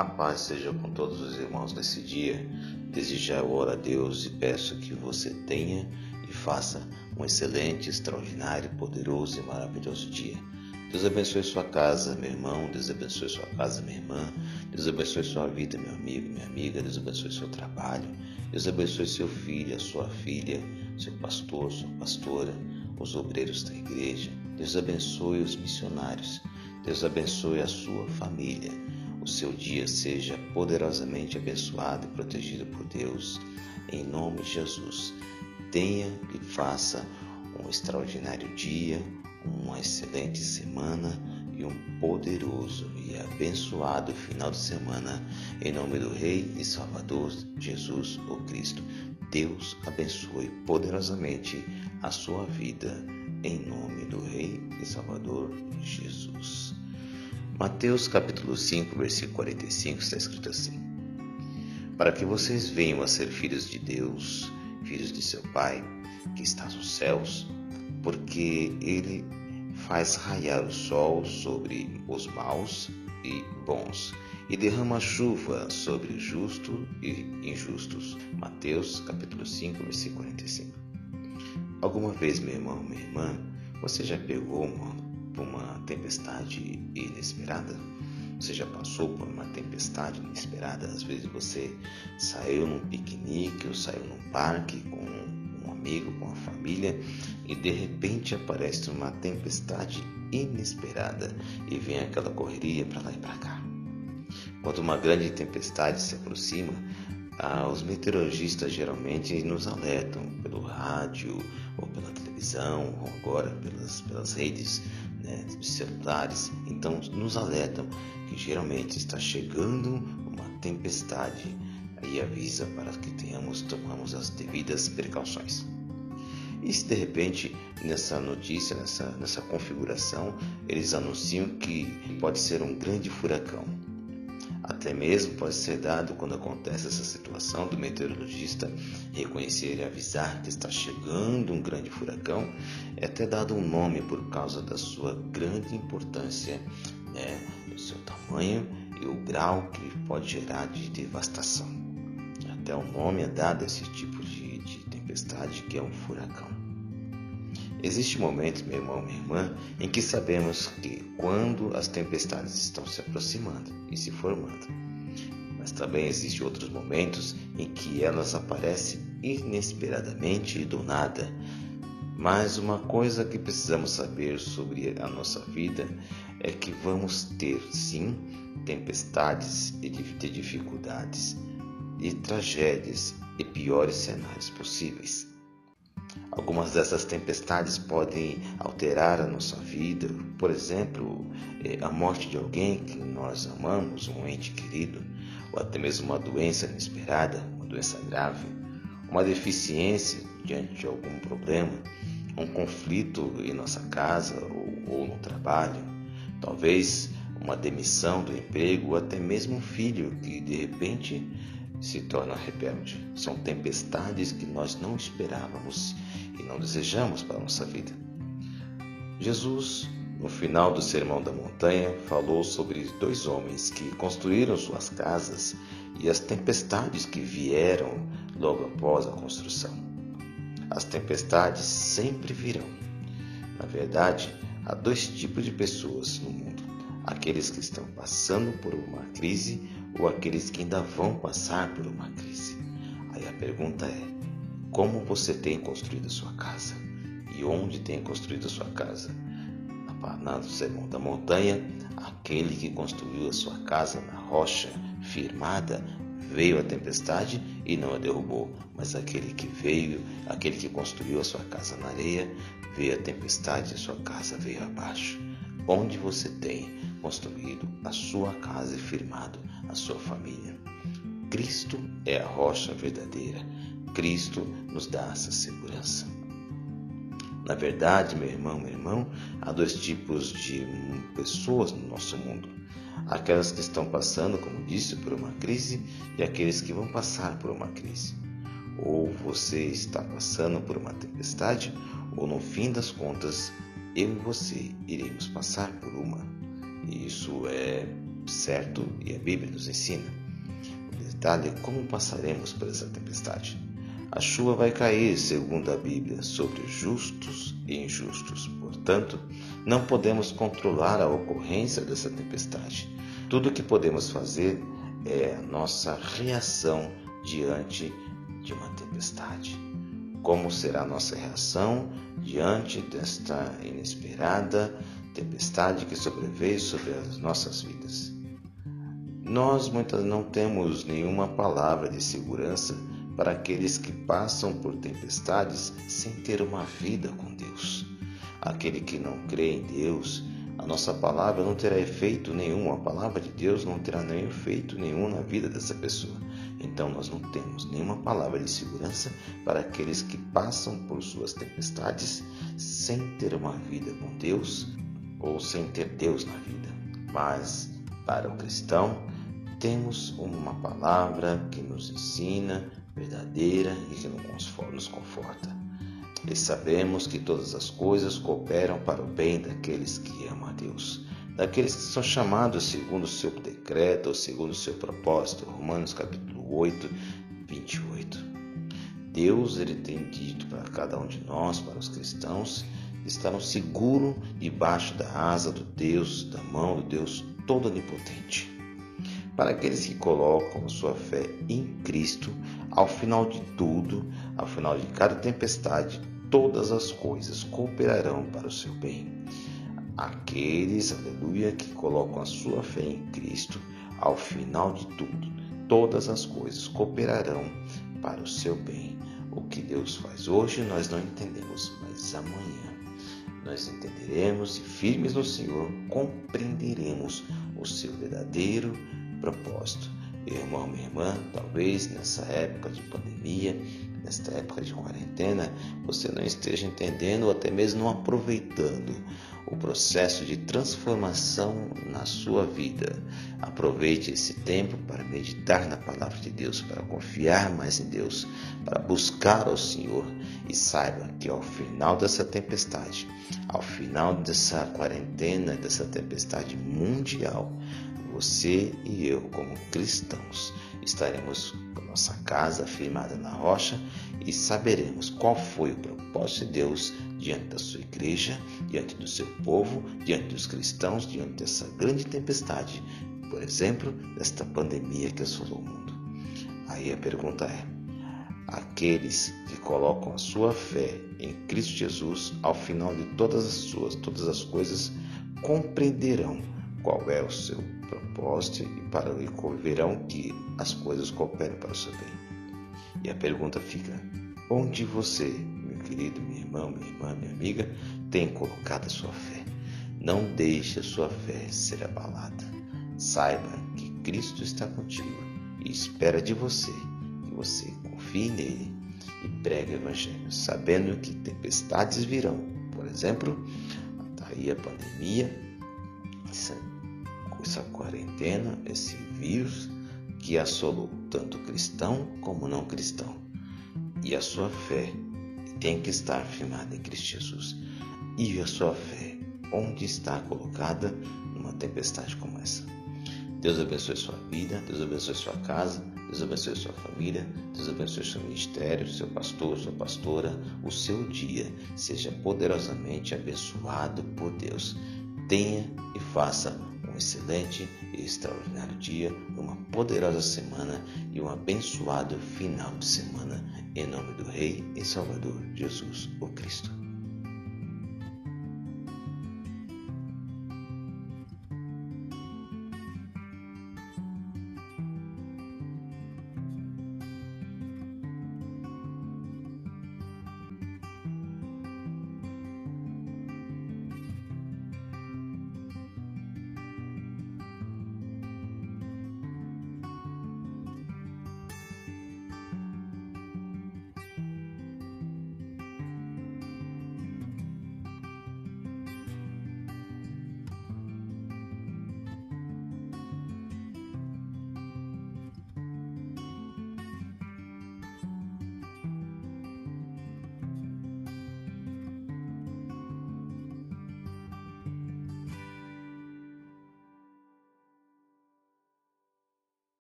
A paz seja com todos os irmãos nesse dia. Desde já eu oro a Deus e peço que você tenha e faça um excelente, extraordinário, poderoso e maravilhoso dia. Deus abençoe sua casa, meu irmão. Deus abençoe sua casa, minha irmã. Deus abençoe sua vida, meu amigo, minha amiga. Deus abençoe seu trabalho. Deus abençoe seu filho, a sua filha, seu pastor, sua pastora, os obreiros da igreja. Deus abençoe os missionários. Deus abençoe a sua família. O seu dia seja poderosamente abençoado e protegido por Deus. Em nome de Jesus. Tenha e faça um extraordinário dia, uma excelente semana e um poderoso e abençoado final de semana. Em nome do Rei e Salvador Jesus, o Cristo. Deus abençoe poderosamente a sua vida. Em nome do Rei e Salvador Jesus. Mateus capítulo 5, versículo 45 está escrito assim: para que vocês venham a ser filhos de Deus, filhos de seu Pai, que está nos céus, porque Ele faz raiar o sol sobre os maus e bons, e derrama chuva sobre os justos e injustos. Mateus capítulo 5, versículo 45. Alguma vez, meu irmão, minha irmã, você já pegou uma tempestade inesperada? Você já passou por uma tempestade inesperada? Às vezes você saiu num piquenique ou saiu num parque com um amigo, com a família, e de repente aparece uma tempestade inesperada e vem aquela correria para lá e para cá. Quando uma grande tempestade se aproxima, os meteorologistas geralmente nos alertam pelo rádio ou pela televisão ou agora pelas redes, celulares. Então nos alertam que geralmente está chegando uma tempestade e avisa para que tomamos as devidas precauções. E se de repente nessa notícia, nessa configuração, eles anunciam que pode ser um grande furacão. Até mesmo pode ser dado, quando acontece essa situação, do meteorologista reconhecer e avisar que está chegando um grande furacão, é até dado um nome por causa da sua grande importância, o seu tamanho e o grau que pode gerar de devastação. Até o nome é dado a esse tipo de tempestade, que é um furacão. Existem momentos, meu irmão, minha irmã, em que sabemos que quando as tempestades estão se aproximando e se formando, mas também existem outros momentos em que elas aparecem inesperadamente e do nada. Mas uma coisa que precisamos saber sobre a nossa vida é que vamos ter, sim, tempestades e dificuldades e tragédias e piores cenários possíveis. Algumas dessas tempestades podem alterar a nossa vida, por exemplo, a morte de alguém que nós amamos, um ente querido, ou até mesmo uma doença inesperada, uma doença grave, uma deficiência diante de algum problema, um conflito em nossa casa ou no trabalho, talvez uma demissão do emprego, ou até mesmo um filho que de repente se torna rebelde. São tempestades que nós não esperávamos e não desejamos para a nossa vida. Jesus, no final do Sermão da Montanha, falou sobre 2 homens que construíram suas casas e as tempestades que vieram logo após a construção. As tempestades sempre virão. Na verdade, há 2 tipos de pessoas no mundo: aqueles que estão passando por uma crise ou aqueles que ainda vão passar por uma crise. Aí a pergunta é: como você tem construído a sua casa? E onde tem construído a sua casa? No Sermão da Montanha, aquele que construiu a sua casa na rocha firmada, veio a tempestade e não a derrubou, mas aquele que construiu a sua casa na areia, veio a tempestade e a sua casa veio abaixo. Onde você tem construído a sua casa e firmado a sua família? Cristo é a rocha verdadeira. Cristo nos dá essa segurança. Na verdade, meu irmão, há 2 tipos de pessoas no nosso mundo: aquelas que estão passando, como disse, por uma crise e aqueles que vão passar por uma crise. Ou você está passando por uma tempestade, ou no fim das contas, eu e você iremos passar por uma. E isso é certo? E a Bíblia nos ensina. O detalhe é como passaremos por essa tempestade. A chuva vai cair, segundo a Bíblia, sobre justos e injustos. Portanto, não podemos controlar a ocorrência dessa tempestade. Tudo o que podemos fazer é a nossa reação diante de uma tempestade. Como será a nossa reação diante desta inesperada tempestade que sobreveio sobre as nossas vidas? Nós muitas não temos nenhuma palavra de segurança para aqueles que passam por tempestades sem ter uma vida com Deus. Aquele que não crê em Deus, a nossa palavra não terá efeito nenhum, a palavra de Deus não terá nenhum efeito nenhum na vida dessa pessoa. Então nós não temos nenhuma palavra de segurança para aqueles que passam por suas tempestades sem ter uma vida com Deus ou sem ter Deus na vida. Mas para o cristão, temos uma palavra que nos ensina, verdadeira e que nos conforta. E sabemos que todas as coisas cooperam para o bem daqueles que amam a Deus, daqueles que são chamados segundo o seu decreto ou segundo o seu propósito. Romanos capítulo 8, 28. Deus ele tem dito para cada um de nós, para os cristãos, estarão seguros debaixo da asa do Deus, da mão do Deus Todo-Onipotente. Para aqueles que colocam sua fé em Cristo, ao final de tudo, ao final de cada tempestade, todas as coisas cooperarão para o seu bem. Aqueles, aleluia, que colocam a sua fé em Cristo, ao final de tudo, todas as coisas cooperarão para o seu bem. O que Deus faz hoje nós não entendemos, mas amanhã nós entenderemos e firmes no Senhor compreenderemos o seu verdadeiro propósito. Meu irmão, minha irmã, talvez nessa época de pandemia, nesta época de quarentena, você não esteja entendendo ou até mesmo não aproveitando o processo de transformação na sua vida. Aproveite esse tempo para meditar na palavra de Deus, para confiar mais em Deus, para buscar ao Senhor e saiba que ao final dessa tempestade, ao final dessa quarentena, dessa tempestade mundial, você e eu, como cristãos, estaremos com nossa casa firmada na rocha e saberemos qual foi o propósito de Deus diante da sua igreja, diante do seu povo, diante dos cristãos, diante dessa grande tempestade, por exemplo, desta pandemia que assolou o mundo. Aí a pergunta é: aqueles que colocam a sua fé em Cristo Jesus, ao final de todas as coisas, compreenderão qual é o seu propósito e verão que as coisas cooperam para o seu bem. E a pergunta fica: onde você, meu querido, meu irmão, minha irmã, minha amiga, tem colocado a sua fé? Não deixe a sua fé ser abalada. Saiba que Cristo está contigo e espera de você que você confie nele e pregue o Evangelho, sabendo que tempestades virão. Por exemplo, está aí a pandemia, essa quarentena, esse vírus que assolou tanto cristão como não cristão. E a sua fé tem que estar firmada em Cristo Jesus. E a sua fé, onde está colocada numa tempestade como essa? Deus abençoe sua vida, Deus abençoe sua casa, Deus abençoe sua família, Deus abençoe seu ministério, seu pastor, sua pastora. O seu dia seja poderosamente abençoado por Deus. Tenha e faça um excelente e extraordinário dia, uma poderosa semana e um abençoado final de semana, em nome do Rei e Salvador Jesus, o Cristo.